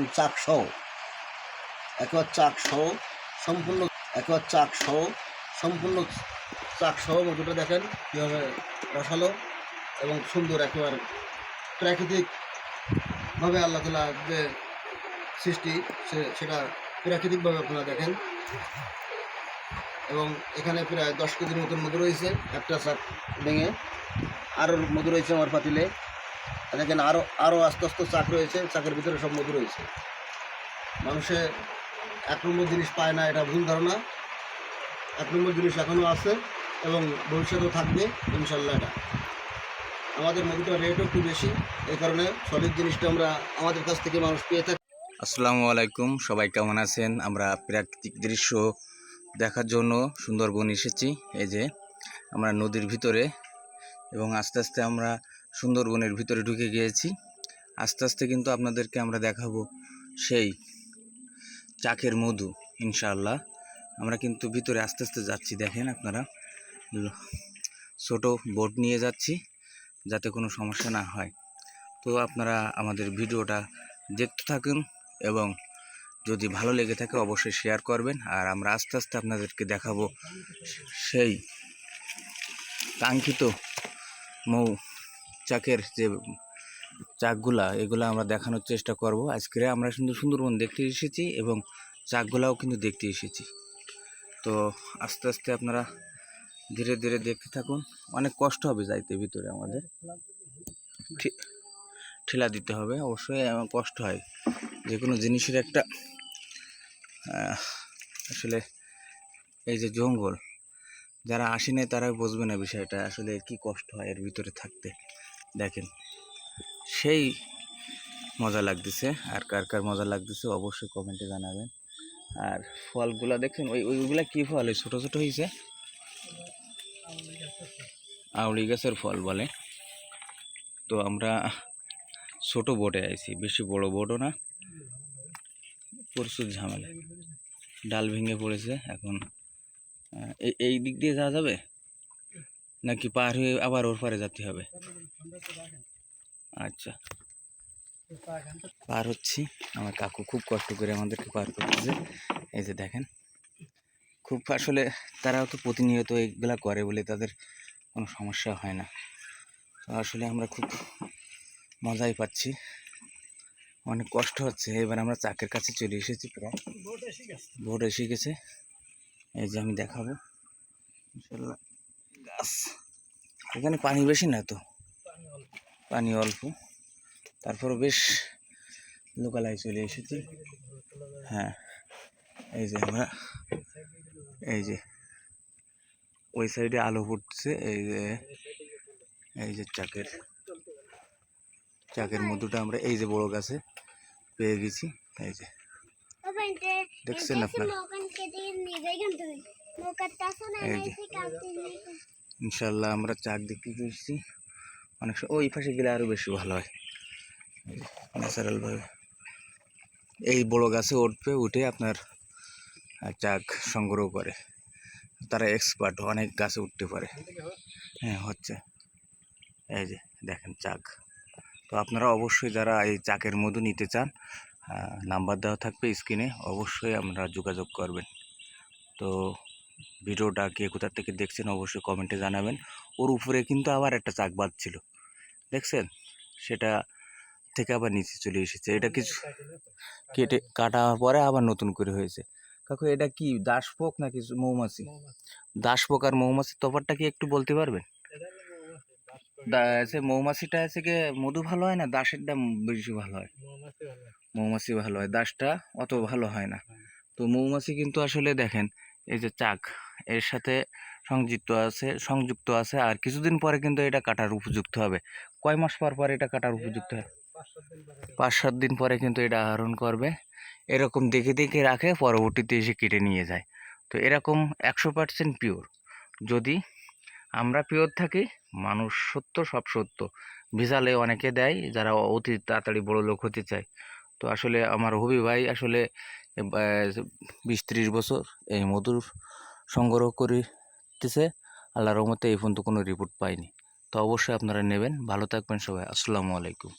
এবং চাক সহ একবার চাক সহ সম্পূর্ণ চাক সহ মধুটা দেখেন কীভাবে রসালো এবং সুন্দর একেবারে প্রাকৃতিকভাবে আল্লাহ তাআলা যে সৃষ্টি সেটা প্রাকৃতিকভাবে আপনারা দেখেন। এবং এখানে প্রায় 10 কেজির মতন মধু রয়েছে, একটা চাক ভেঙে আরও মধু রয়েছে আমার পাতিলে। দেখেন আরও আস্তে আস্তে চাক রয়েছে, চাকের ভিতরে সব মধু রয়েছে। মানুষে 1 নম্বর জিনিস পায় না, এটা ভুল ধারণা। 1 নম্বর জিনিস এখনও আছে এবং ভবিষ্যতেও থাকবে ইনশাল্লাহ। এটা আমাদের মধুটার রেটও একটু বেশি, এই কারণে সলিড জিনিসটা আমরা আমাদের কাছ থেকে মানুষ পেয়ে থাকি। আসসালামু আলাইকুম, সবাই কেমন আছেন? আমরা প্রাকৃতিক দৃশ্য দেখার জন্য সুন্দরবন এসেছি। এই যে আমরা নদীর ভিতরে, এবং আস্তে আস্তে আমরা সুন্দরবনের ভিতরে ঢুকে গিয়েছি। আস্তে আস্তে কিন্তু আপনাদেরকে আমরা দেখাবো সেই চাকের মধু ইনশাআল্লাহ। আমরা কিন্তু ভিতরে আস্তে আস্তে যাচ্ছি, দেখেন আপনারা, ছোট বোট নিয়ে যাচ্ছি যাতে কোনো সমস্যা না হয়। তো আপনারা আমাদের ভিডিওটা দেখতে থাকুন এবং যদি ভালো লেগে থাকে অবশ্যই শেয়ার করবেন। আর আমরা আস্তে আস্তে আপনাদেরকে দেখাবো সেই কাঙ্ক্ষিত চাকের যে চাকগুলা, এগুলো আমরা দেখানোর চেষ্টা করব। আজকে আমরা কিন্তু সুন্দরবন দেখতে এসেছি এবং চাকগুলাও কিন্তু দেখতে এসেছি। তো আস্তে আস্তে আপনারা ধীরে ধীরে দেখতে থাকুন। অনেক কষ্ট হবে যাইতে ভিতরে, আমাদের ঠেলা দিতে হবে, অবশ্যই কষ্ট হয়। যে কোনো জিনিসের একটা আসলে এই যে জঙ্গল, যারা আসে নাই তারা বুঝবে না বিষয়টা আসলে কি কষ্ট হয় এর ভিতরে থাকতে। দেখেন সেই মজা লাগতেছে। আর কার কার মজা লাগতেছে অবশ্যই কমেন্টে জানাবেন। আর ফলগুলা দেখেন, ওইগুলা কি ফল? ছোট ছোট হয়েছে, আউলি গাছের ফল বলে। তো আমরা ছোট বোটে আইছি, বেশি বড় বোটও না। প্রচুর ঝামেলা, ডাল ভেঙে পড়েছে। এখন এই দিক দিয়ে যাওয়া যাবে নাকি পার হয়ে আবার ওর পারে যেতে হবে? আচ্ছা, পার হচ্ছি। আমার কাকু খুব কষ্ট করে আমাদেরকে পার করতেছে। এই যে দেখেন, খুব আসলে তারাও তো প্রতিনিয়ত এইগুলা করে বলে তাদের কোনো সমস্যা হয় না। তো আসলে আমরা খুব মজাই পাচ্ছি, অনেক কষ্ট হচ্ছে। এবার আমরা চাকের কাছে চলে এসেছি, প্রায় বোট এসে গেছে। এই যে আমি দেখাবো ইনশাল্লাহ। গাছ, এখানে পানি বেশি না, তো পানি অল্প, তারপরও বেশ লোকালয়ে চলে এসেছি। হ্যাঁ, এই যে আমরা, এই যে ওই সাইডে আলো ফুটছে। এই যে চাকের মধুটা আমরা এই যে বড় গাছে পেয়ে গেছি। এই যে দেখছেন আপনারা, এই যে ইনশাল্লাহ আমরা চাক দেখতে পেয়েছি। অনেক ওই পাশে গেলে আরো বেশি ভালো হয়, ন্যাচারাল ভাবে। এই বড় গাছে উঠে আপনার চাক সংগ্রহ করে, তারা এক্সপার্ট, অনেক গাছে উঠতে পারে। হ্যাঁ হচ্ছে, এই যে দেখেন চাক। তো আপনারা অবশ্যই যারা এই চাকের মধু নিতে চান, নাম্বার দেওয়া থাকবে স্ক্রিনে, অবশ্যই আমরা যোগাযোগ করবেন। তো ভিডিওটা কে কোথা থেকে দেখছেন অবশ্যই কমেন্টে জানাবেন। ওর উপরে কিন্তু আবার একটা চাক বাঁধছিল, দেখছেন? সেটা থেকে আবার নিচে চলে এসেছে। এটা কিছু কেটে কাটার পরে আবার নতুন করে হয়েছে। কাকু এটা কি দাসপোক নাকি মৌমাছি? দাসপোক আর মৌমাছির তফাৎটা কি একটু বলতে পারবেন? মৌমাছিটা আছে কি মধু ভালো হয় না, দাসেরটা বেশি ভালো হয়? মৌমাছি ভালো হয়, দাসটা অত ভালো হয় না। তো মৌমাছি কিন্তু আসলে দেখেন, এই যে চাক এর সাথে সংযুক্ত আছে। আর কিছুদিন পরে কিন্তু এটা কাটার উপযুক্ত হবে। কয় মাস পর পর এটা কাটার উপযুক্ত হয়? 5-7 দিন পরে কিন্তু এটা আহরণ করবে। এরকম দেখে দেখে রাখে, পরবর্তীতে এসে কেটে নিয়ে যায়। তো এরকম 100% পিওর। যদি আমরা পিওর থাকি, মানুষ সত্য, সব সত্য। ভিজালে অনেকে দেয় যারা অতি তাড়াতাড়ি বড় লোক হতে চায়। তো আসলে আমার হবি ভাই আসলে 20-30 বছর এই মধুর সংগ্রহ করতেছে। আল্লাহর রহমতে এই পর্যন্ত কোনো রিপোর্ট পাইনি। তো অবশ্যই আপনারা নেবেন। ভালো থাকবেন সবাই। আসসালামু আলাইকুম।